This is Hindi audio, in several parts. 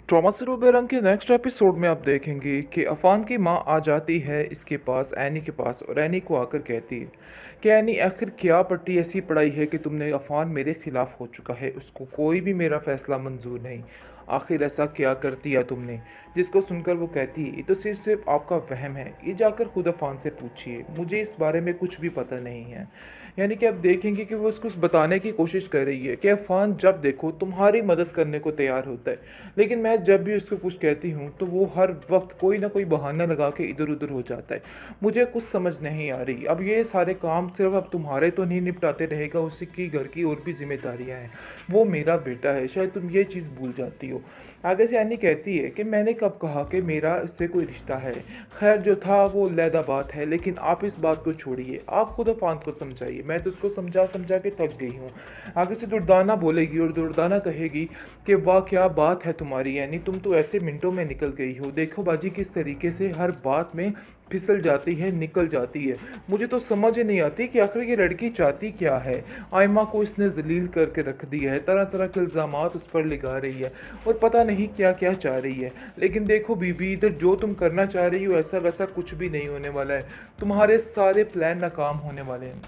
ट्रॉमा से डूबे रंग के नेक्स्ट एपिसोड में आप देखेंगे कि अफान की माँ आ जाती है इसके पास एनी के पास और एनी को आकर कहती है कि एनी आखिर क्या पट्टी ऐसी पढ़ाई है कि तुमने अफान मेरे खिलाफ हो चुका है, उसको कोई भी मेरा फैसला मंजूर नहीं। आखिर ऐसा क्या कर दिया तुमने? जिसको सुनकर वो कहती है ये तो सिर्फ सिर्फ आपका वहम है, ये जाकर खुद अफान से पूछिए, मुझे इस बारे में कुछ भी पता नहीं है। यानी कि आप देखेंगे कि वो उसको बताने की कोशिश कर रही है कि अफान जब देखो तुम्हारी मदद करने को तैयार होता है, लेकिन मैं जब भी उसको कुछ कहती हूँ तो वो हर वक्त कोई ना कोई बहाना लगा के इधर उधर हो जाता है। मुझे कुछ समझ नहीं आ रही, अब ये सारे काम सिर्फ अब तुम्हारे तो नहीं निपटाते रहेगा, उसकी घर की और भी जिम्मेदारियाँ हैं। वो मेरा बेटा है, शायद तुम ये चीज़ भूल जाती हो। आगे से एनी कहती है कि मैंने कब कहा कि मेरा इससे कोई रिश्ता है। खैर जो था वो लैदा बात है, लेकिन आप इस बात को छोड़िए, आप खुद अफान को समझाइए, मैं तो उसको समझा समझा के थक गई हूँ। आगे से दुर्दाना बोलेगी और दुर्दाना कहेगी कि वाह क्या बात है तुम्हारी, यानी तुम तो ऐसे मिनटों में निकल गई हो, देखो बाजी किस तरीके से हर बात में फिसल जाती है, निकल जाती है। मुझे तो समझ ही नहीं आती कि आखिर ये लड़की चाहती क्या है। आयमा को इसने जलील करके रख दिया है, तरह तरह के इल्ज़ामात उस पर लगा रही है और पता नहीं क्या क्या चाह रही है। लेकिन देखो बीबी, इधर जो तुम करना चाह रही हो ऐसा वैसा कुछ भी नहीं होने वाला है, तुम्हारे सारे प्लान नाकाम होने वाले हैं।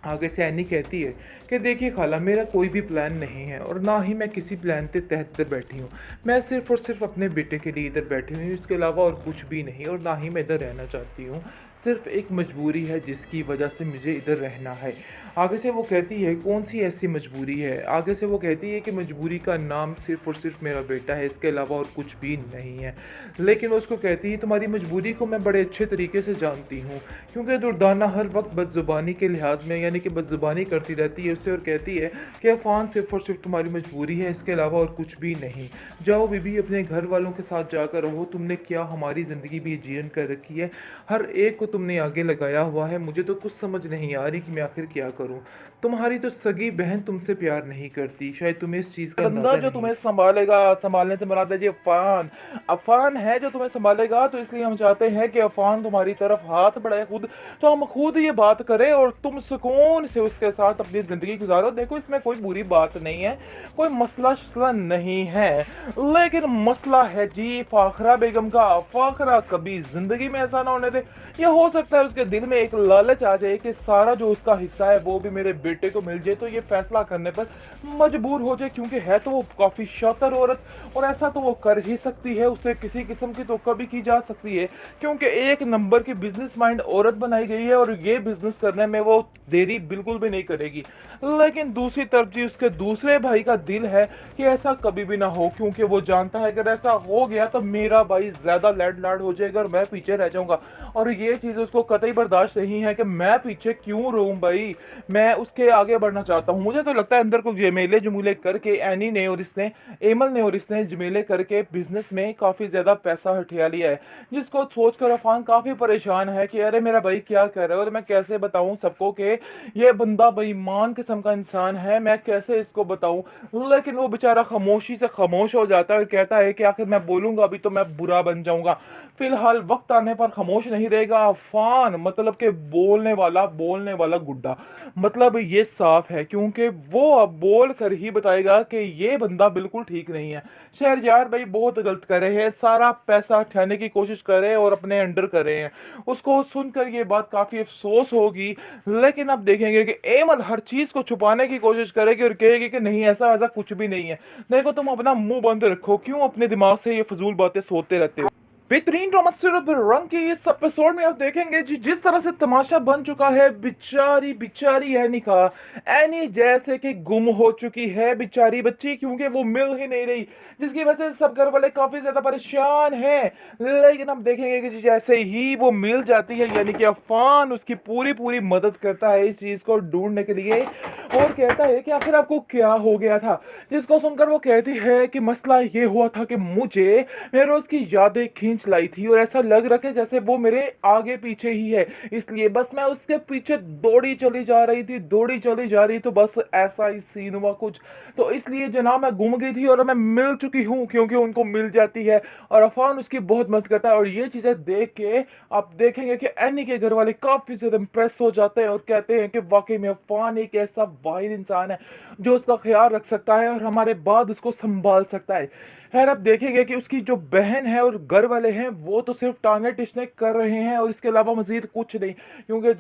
आगे से एनी कहती है कि देखिए खाला, मेरा कोई भी प्लान नहीं है और ना ही मैं किसी प्लान के तहत इधर बैठी हूँ। मैं सिर्फ और सिर्फ अपने बेटे के लिए इधर बैठी हुई हूँ, इसके अलावा और कुछ भी नहीं, और ना ही मैं इधर रहना चाहती हूँ। सिर्फ एक मजबूरी है जिसकी वजह से मुझे इधर रहना है। आगे से वो कहती है कौन सी ऐसी मजबूरी है? आगे से वो कहती है कि मजबूरी का नाम सिर्फ और सिर्फ मेरा बेटा है, इसके अलावा और कुछ भी नहीं है। लेकिन वो उसको कहती है तुम्हारी मजबूरी को मैं बड़े अच्छे तरीके से जानती हूँ, क्योंकि दुर्दाना हर वक्त बदजुबानी के लिहाज में यानी कि बदजुबानी करती रहती है उससे और कहती है कि अफान सिर्फ और सिर्फ तुम्हारी मजबूरी है, इसके अलावा और कुछ भी नहीं। जाओ बीबी, अपने घर वालों के साथ जाकर रहो, तुमने क्या हमारी ज़िंदगी भी जीवन कर रखी है, हर एक को तुमने आगे लगाया हुआ है। मुझे तो कुछ समझ नहीं आ रही कि मैं आखिर क्या करूं। तुम्हारी तो सगी बहन तुमसे प्यार नहीं करती, शायद तुम्हें इस चीज़ का बंदा अंदाज़ा जो नहीं। तुम्हें संभालेगा, संभालने से मुराद है जी अफान। अफान है जो तुम्हें संभालेगा, तो इसलिए हम चाहते हैं कि अफान तुम्हारी तरफ हाथ बढ़ाए खुद, तो हम खुद ये बात करें और तुम सुकून से उसके साथ अपनी जिंदगी गुजारो। देखो इसमें कोई बुरी बात नहीं है, कोई मसला शसला नहीं है, लेकिन मसला है जी फाखरा बेगम का। फाखरा कभी जिंदगी में ऐसा ना होने दे। ये हो सकता है उसके दिल में एक लालच आ जाए कि सारा जो उसका हिस्सा है वो भी मेरे बेटे को मिल जाए, तो ये फैसला करने पर मजबूर हो जाए, क्योंकि है तो वो काफी शातिर औरत और ऐसा तो वो कर ही सकती है, उसे किसी किस्म की तो कभी की जा सकती है, क्योंकि एक नंबर की बिजनेस माइंड औरत बनाई गई है और ये बिजनेस करने में वो देरी बिल्कुल भी नहीं करेगी। लेकिन दूसरी तरफ जी उसके दूसरे भाई का दिल है कि ऐसा कभी भी ना हो, क्योंकि वो जानता है अगर ऐसा हो गया तो मेरा भाई ज्यादा लैड लाड हो जाएगा और मैं पीछे रह जाऊंगा, और ये चीज उसको कतई बर्दाश्त नहीं है कि मैं पीछे क्यों रहूं भाई, मैं उसके आगे बढ़ना चाहता हूं। मुझे तो लगता है अंदर को जमेले जमूले करके एनी ने और इसने एमल ने और इसने जमेले करके बिजनेस में काफी ज्यादा पैसा हथिया लिया है, जिसको सोचकर अफान काफी परेशान है कि अरे मेरा भाई क्या कर रहा है और मैं कैसे बताऊं सबको कि ये बंदा बेईमान किस्म का इंसान है, मैं कैसे इसको बताऊं। लेकिन वो बेचारा खामोशी से खामोश हो जाता है और कहता है कि आखिर मैं बोलूंगा अभी तो मैं बुरा बन जाऊंगा। फिलहाल वक्त आने पर खामोश नहीं रहेगा अफान, मतलब कि बोलने वाला गुड्डा। मतलब ये साफ है, क्योंकि वो अब बोल कर ही बताएगा कि ये बंदा बिल्कुल ठीक नहीं है। शहरयार भाई बहुत गलत कर रहे हैं, सारा पैसा उठाने की कोशिश कर रहे हैं और अपने अंडर कर रहे हैं। उसको सुनकर ये बात काफी अफसोस होगी, लेकिन अब देखेंगे कि एमल हर चीज को छुपाने की कोशिश करेगी और कहेगी कि नहीं ऐसा ऐसा कुछ भी नहीं है। देखो तुम अपना मुंह बंद रखो, क्यों अपने दिमाग से ये फजूल बातें सोते रहते हो। बेहतरीन ड्रामा सीरियल रंग के इस एपिसोड में आप देखेंगे जी जिस तरह से तमाशा बन चुका है बेचारी बेचारी एनी का। एनी जैसे कि गुम हो चुकी है बेचारी बच्ची, क्योंकि वो मिल ही नहीं रही, जिसकी वजह से सब घर वाले काफी ज्यादा परेशान हैं। लेकिन हम देखेंगे कि जैसे ही वो मिल जाती है, यानी कि अफान उसकी पूरी पूरी मदद करता है इस चीज को ढूंढने के लिए और कहता है कि आखिर आपको क्या हो गया था, जिसको सुनकर वो कहती है कि मसला ये हुआ था कि मुझे मैं रोज की यादें खींच लाई थी और ऐसा लग रहा है जैसे वो मेरे आगे पीछे ही है, इसलिए बस मैं उसके पीछे दौड़ी चली जा रही थी, दौड़ी चली जा रही, तो बस ऐसा ही सीन हुआ कुछ, तो इसलिए जनाब मैं गुम गई थी और मैं मिल चुकी हूँ, क्योंकि उनको मिल जाती है और अफान उसकी बहुत मदद करता है। और ये चीजें देख के आप देखेंगे कि एनी के घर वाले काफी ज्यादा इंप्रेस हो जाते हैं और कहते हैं कि वाकई में अफान एक ऐसा वाहिद इंसान है जो उसका ख्याल रख सकता है और हमारे बाद उसको संभाल सकता है। खैर आप देखेंगे कि उसकी जो बहन है और घर वाले हैं वो तो सिर्फ टांगे टिसने कर रहे हैं और इसके अलावा मजीद कुछ नहीं, क्योंकि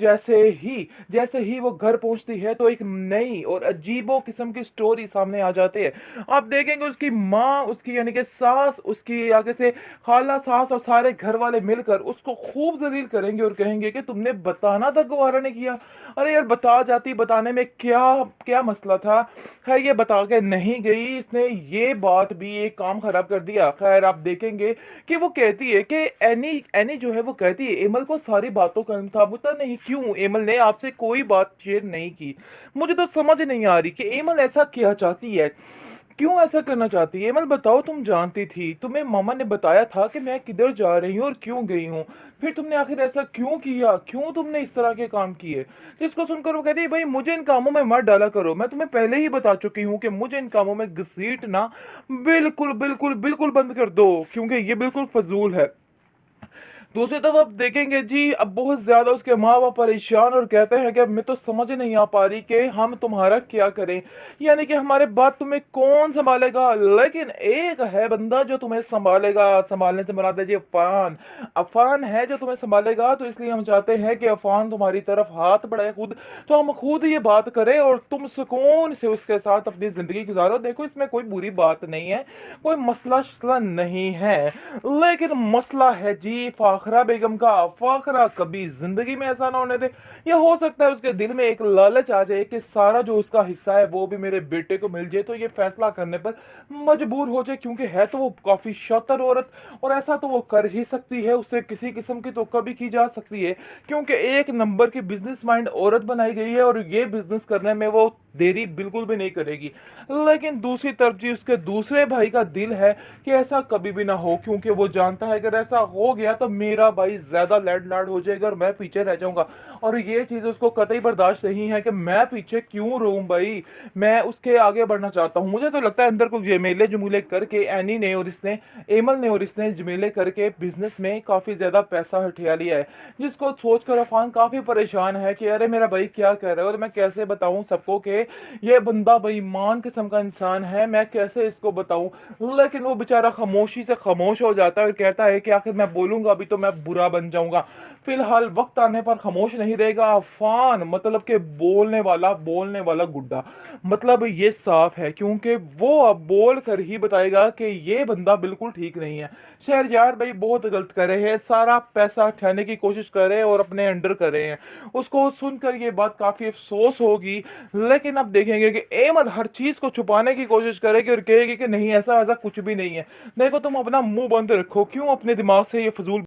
जैसे ही वो घर पहुंचती है तो एक नई और अजीबो किस्म की स्टोरी सामने आ जाती है। आप देखेंगे उसकी माँ, उसकी यानी कि सास, उसकी आगे से खाला, सास और सारे घर वाले मिलकर उसको खूब जलील करेंगे और कहेंगे कि तुमने बताना तक गवारा नहीं किया। अरे यार बता जाती, बताने में क्या क्या मसला था। खैर ये बता के नहीं गई, इसने ये बात भी एक काम खराब कर दिया। खैर आप देखेंगे कि वो कहती है कि एनी एनी जो है वो कहती है एमल को सारी बातों का इल्म था। पता नहीं क्यों एमल ने आपसे कोई बात शेयर नहीं की। मुझे तो समझ नहीं आ रही कि एमल ऐसा क्या चाहती है, क्यों ऐसा करना चाहती है। एमल बताओ, तुम जानती थी, तुम्हें मामा ने बताया था कि मैं किधर जा रही हूँ और क्यों गई हूँ, फिर तुमने आखिर ऐसा क्यों किया, क्यों तुमने इस तरह के काम किए। जिसको सुनकर वो कहती है भाई मुझे इन कामों में मत डाला करो, मैं तुम्हें पहले ही बता चुकी हूँ कि मुझे इन कामों में घसीटना बिल्कुल बिल्कुल बिल्कुल बंद कर दो, क्योंकि ये बिल्कुल फजूल है। दूसरी तरफ आप देखेंगे जी अब बहुत ज्यादा उसके माँ बाप परेशान और कहते हैं कि अब मैं तो समझ नहीं आ पा रही कि हम तुम्हारा क्या करें, यानी कि हमारे बात तुम्हें कौन संभालेगा। लेकिन एक है बंदा जो तुम्हें संभालेगा, संभालने से मुराद है जी अफान। अफान है जो तुम्हें संभालेगा, तो इसलिए हम चाहते हैं कि अफान तुम्हारी तरफ हाथ बढ़ाए खुद, तो हम खुद ये बात करें और तुम सुकून से उसके साथ अपनी जिंदगी गुजारो। देखो इसमें कोई बुरी बात नहीं है, कोई मसला शसला नहीं है, लेकिन मसला है जी फाखरा बेगम का। फाखरा कभी जिंदगी में ऐसा ना होने दे। या हो सकता है उसके दिल में एक लालच आ जाए कि सारा जो उसका हिस्सा है वो भी मेरे बेटे को मिल जाए, तो ये फैसला करने पर मजबूर हो जाए, क्योंकि है तो वो काफी शातिर औरत और ऐसा तो वो कर ही सकती है, उससे किसी किस्म की तो कभी की जा सकती है, क्योंकि एक नंबर की बिजनेस माइंड औरत बनाई गई है और ये बिजनेस करने में वो देरी बिल्कुल भी नहीं करेगी। लेकिन दूसरी तरफ जी उसके दूसरे भाई का दिल है कि ऐसा कभी भी ना हो, क्योंकि वो जानता है अगर ऐसा हो गया तो मेरा भाई ज्यादा लैड लाड हो जाएगा और मैं पीछे रह जाऊंगा। और ये चीज उसको कतई बर्दाश्त नहीं है कि मैं पीछे क्यों रहूं भाई, मैं उसके आगे बढ़ना चाहता हूं। मुझे तो लगता है अंदर को जमेले जमूले करके एनी ने और इसने, एमल ने और इसने जमेले करके बिजनेस में काफी ज्यादा पैसा हथिया लिया है, जिसको सोचकर अफान काफी परेशान है कि अरे मेरा भाई क्या कह रहा है और मैं कैसे बताऊं सबको कि ये बंदा बेईमान किस्म का इंसान है, मैं कैसे इसको बताऊं। लेकिन वो बेचारा खामोशी से खामोश हो जाता है और कहता है कि आखिर मैं बोलूंगा अभी तो मैं बुरा बन जाऊंगा। फिलहाल वक्त आने पर खामोश नहीं रहेगा अफान, मतलब कि बोलने वाला गुड्डा। मतलब ये साफ है, क्योंकि वो अब बोल कर ही बताएगा कि ये बंदा बिल्कुल ठीक नहीं है। शहरयार भाई बहुत गलत कर रहे हैं, सारा पैसा उठाने की कोशिश कर रहे हैं और अपने अंडर कर रहे हैं। उसको सुनकर ये बात काफी अफसोस होगी, लेकिन अब देखेंगे कि एमन हर चीज को छुपाने की कोशिश करेगी और कहेगी कि नहीं ऐसा ऐसा कुछ भी नहीं है। देखो तुम अपना मुंह बंद रखो, क्यों अपने दिमाग से ये फजूल